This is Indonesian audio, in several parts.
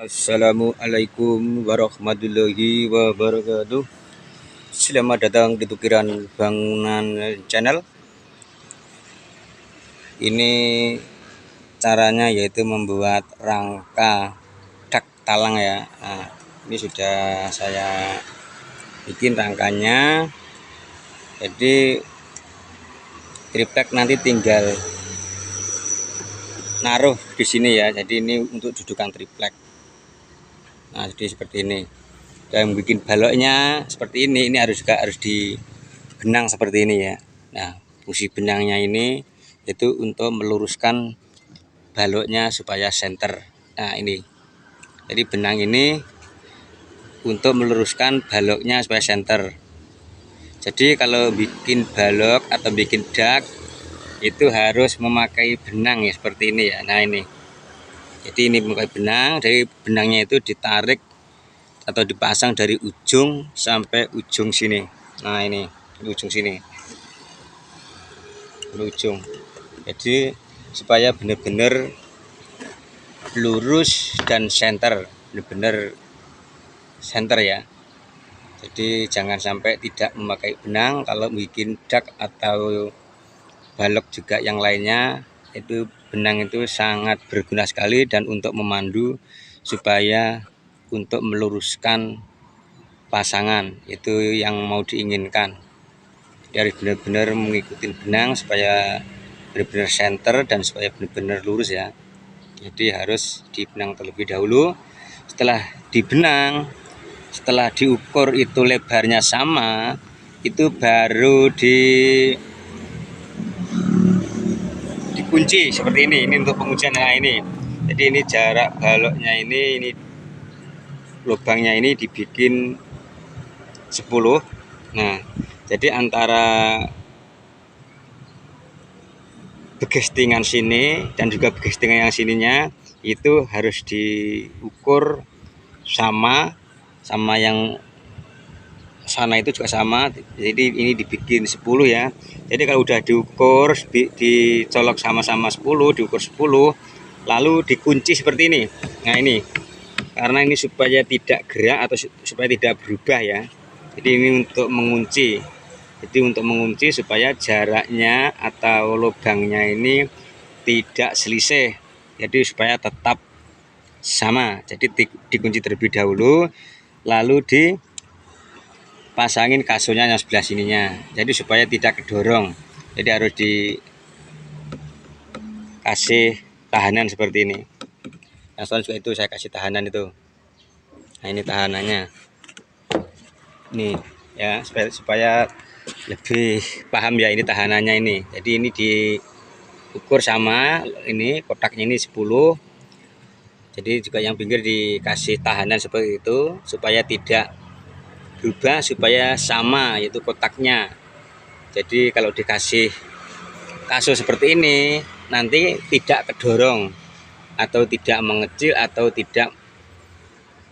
Assalamualaikum warahmatullahi wabarakatuh. Selamat datang di Tukiran Bangunan Channel. Ini caranya yaitu membuat rangka dak talang ya. Nah, ini sudah saya bikin rangkanya. Jadi triplek nanti tinggal naruh di sini ya. Jadi ini untuk dudukan triplek. Nah, jadi seperti ini. Dan bikin baloknya seperti ini harus dibenang seperti ini ya. Nah, fungsi benangnya ini itu untuk meluruskan baloknya supaya center. Nah, ini. Jadi benang ini untuk meluruskan baloknya supaya center. Jadi kalau bikin balok atau bikin dak itu harus memakai benang ya seperti ini ya. Nah, ini. Jadi ini memakai benang, dari benangnya itu ditarik atau dipasang dari ujung sampai ujung sini. Nah, ini ujung sini, ujung. Jadi supaya benar-benar lurus dan center, benar-benar center ya. Jadi jangan sampai tidak memakai benang. Kalau bikin dak atau balok juga yang lainnya, itu benang itu sangat berguna sekali dan untuk memandu supaya untuk meluruskan pasangan itu yang mau diinginkan. Dari benar-benar mengikuti benang supaya benar-benar center dan supaya benar-benar lurus ya. Jadi harus dibenang terlebih dahulu. Setelah dibenang, setelah diukur itu lebarnya sama, itu baru dikunci seperti ini. Ini untuk penguncian. Nah, ini. Jadi ini jarak baloknya ini lubangnya ini dibikin 10. Nah, jadi antara begestingan sini dan juga begestingan yang sininya itu harus diukur sama yang sana itu juga sama. Jadi ini dibikin 10 ya. Jadi kalau udah diukur, dicolok sama-sama 10, diukur 10, lalu dikunci seperti ini. Nah, ini karena ini supaya tidak gerak atau supaya tidak berubah ya. Jadi ini untuk mengunci. Jadi untuk mengunci supaya jaraknya atau lubangnya ini tidak selisih. Jadi supaya tetap sama. Jadi dikunci terlebih dahulu, lalu dipasangin kasurnya yang sebelah sininya. Jadi supaya tidak kedorong. Jadi harus dikasih tahanan seperti ini. Yang soal juga itu saya kasih tahanan itu. Nah, ini tahanannya. Nih ya, supaya lebih paham ya, ini tahanannya ini. Jadi ini diukur sama, ini kotaknya ini 10. Jadi juga yang pinggir dikasih tahanan seperti itu supaya tidak berubah, supaya sama yaitu kotaknya. Jadi kalau dikasih kasus seperti ini nanti tidak kedorong atau tidak mengecil atau tidak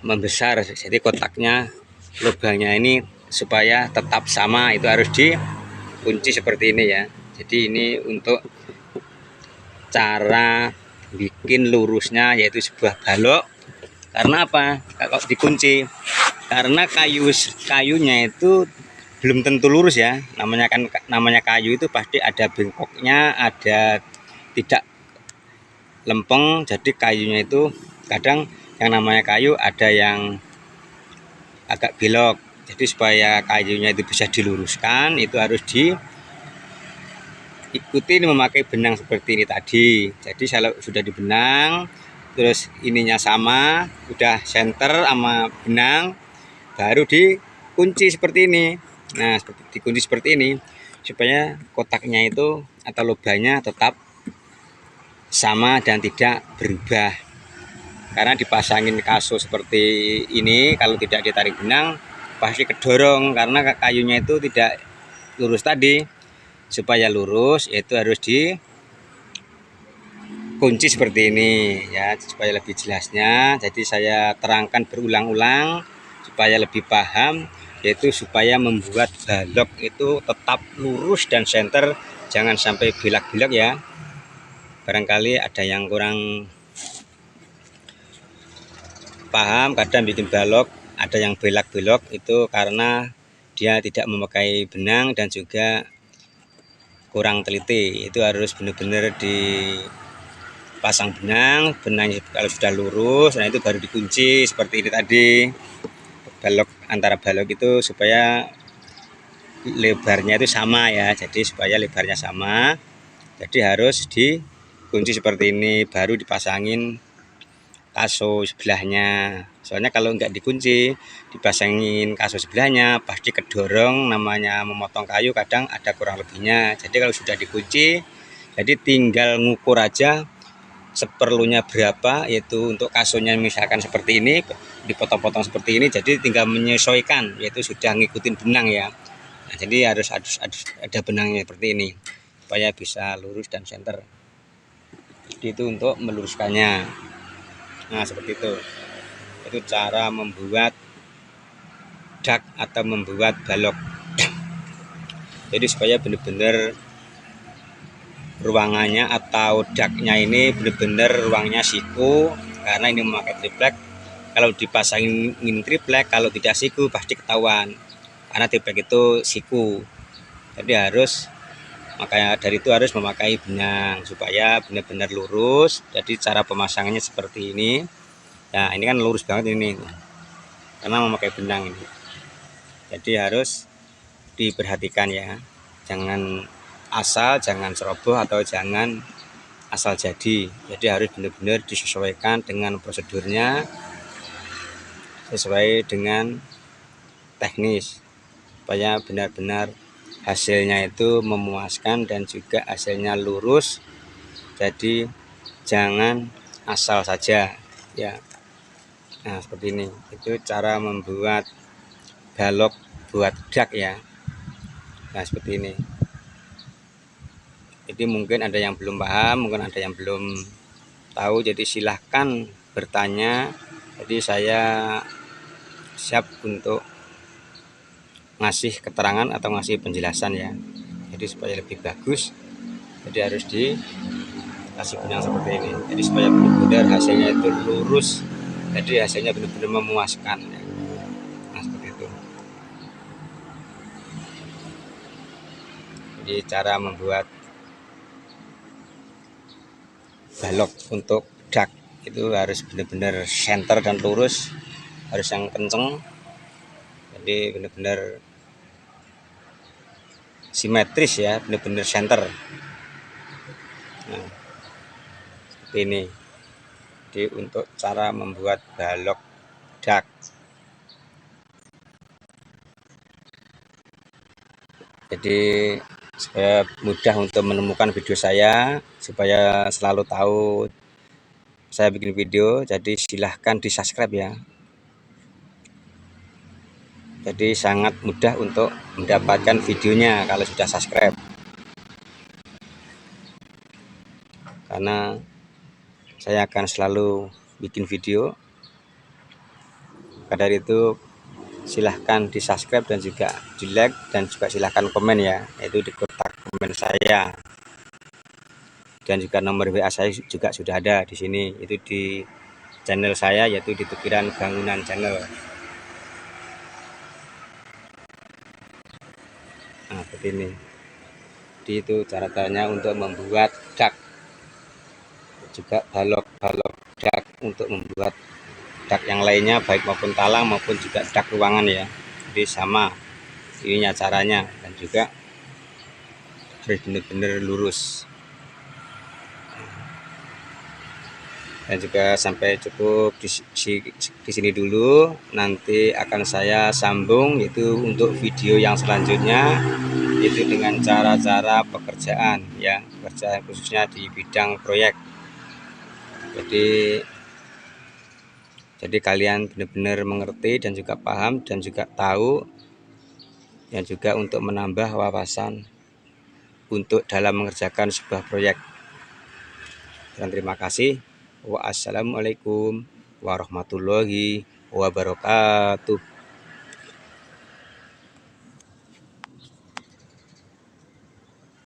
membesar. Jadi kotaknya, lubangnya ini supaya tetap sama itu harus dikunci seperti ini ya. Jadi ini untuk cara bikin lurusnya yaitu sebuah balok. Karena apa? Kalau dikunci, karena kayunya itu belum tentu lurus ya. Namanya kayu itu pasti ada bengkoknya, ada tidak lempeng. Jadi kayunya itu kadang yang namanya kayu ada yang agak belok. Jadi supaya kayunya itu bisa diluruskan itu harus diikuti memakai benang seperti ini tadi. Jadi kalau sudah dibenang terus ininya sama, udah center sama benang, baru dikunci seperti ini. Nah, dikunci seperti ini supaya kotaknya itu atau lubangnya tetap sama dan tidak berubah. Karena dipasangin kasus seperti ini, kalau tidak ditarik benang pasti kedorong karena kayunya itu tidak lurus tadi. Supaya lurus itu harus dikunci seperti ini ya, supaya lebih jelasnya. Jadi saya terangkan berulang-ulang supaya lebih paham, yaitu supaya membuat balok itu tetap lurus dan center, jangan sampai belak-belak ya. Barangkali ada yang kurang paham kadang bikin balok ada yang belak-belok, itu karena dia tidak memakai benang dan juga kurang teliti. Itu harus benar-benar dipasang benangnya kalau sudah lurus, nah itu baru dikunci seperti ini tadi. Balok antara balok itu supaya lebarnya itu sama ya, jadi supaya lebarnya sama, jadi harus dikunci seperti ini baru dipasangin kaso sebelahnya. Soalnya kalau nggak dikunci, dipasangin kaso sebelahnya pasti kedorong, namanya memotong kayu kadang ada kurang lebihnya. Jadi kalau sudah dikunci, jadi tinggal ngukur aja seperlunya berapa, yaitu untuk kasonya misalkan seperti ini dipotong-potong seperti ini, jadi tinggal menyesuaikan, yaitu sudah ngikutin benang ya. Nah, jadi harus ada benangnya seperti ini supaya bisa lurus dan center. Jadi itu untuk meluruskannya. Nah, seperti itu. Itu cara membuat dak atau membuat balok. Jadi supaya benar-benar ruangannya atau daknya ini benar-benar ruangnya siku, karena ini memakai triplek. Kalau dipasangin triplek, kalau tidak siku pasti ketahuan, karena triplek itu siku. Jadi makanya dari itu harus memakai benang supaya benar-benar lurus. Jadi cara pemasangannya seperti ini. Nah, ini kan lurus banget ini karena memakai benang ini. Jadi harus diperhatikan ya, jangan asal, jangan ceroboh atau jangan asal jadi. Jadi harus benar-benar disesuaikan dengan prosedurnya, sesuai dengan teknis, supaya benar-benar hasilnya itu memuaskan dan juga hasilnya lurus. Jadi jangan asal saja ya. Nah, seperti ini. Itu cara membuat balok buat dak ya. Nah, seperti ini. Jadi mungkin ada yang belum paham, mungkin ada yang belum tahu, jadi silahkan bertanya. Jadi saya siap untuk ngasih keterangan atau ngasih penjelasan ya. Jadi supaya lebih bagus, jadi harus dikasih benang seperti ini. Jadi supaya benar-benar hasilnya itu lurus, jadi hasilnya benar-benar memuaskan ya. Nah, seperti itu. Jadi cara membuat balok untuk dak itu harus benar-benar center dan lurus, harus yang kenceng, jadi benar-benar simetris ya, benar-benar center. Nah, seperti ini. Jadi untuk cara membuat balok dak. Jadi supaya mudah untuk menemukan video saya, supaya selalu tahu saya bikin video, jadi silahkan di subscribe ya. Jadi sangat mudah untuk mendapatkan videonya kalau sudah subscribe, karena saya akan selalu bikin video. Maka dari itu silahkan di subscribe dan juga di like, dan juga silahkan komen ya, yaitu di kotak komen saya. Dan juga nomor WA saya juga sudah ada di sini, itu di channel saya, yaitu di Tukiran Bangunan Channel. Nah, seperti ini. Jadi itu cara-caranya untuk membuat dak, juga balok-balok dak, untuk membuat dak yang lainnya baik maupun talang maupun juga dak ruangan ya. Jadi sama ininya caranya, dan juga harus benar-benar lurus. Dan juga sampai cukup di sini dulu, nanti akan saya sambung yaitu untuk video yang selanjutnya, itu dengan cara-cara pekerjaan ya, pekerjaan khususnya di bidang proyek. Jadi kalian benar-benar mengerti dan juga paham dan juga tahu, dan juga untuk menambah wawasan untuk dalam mengerjakan sebuah proyek. Dan terima kasih. Wassalamualaikum warahmatullahi wabarakatuh.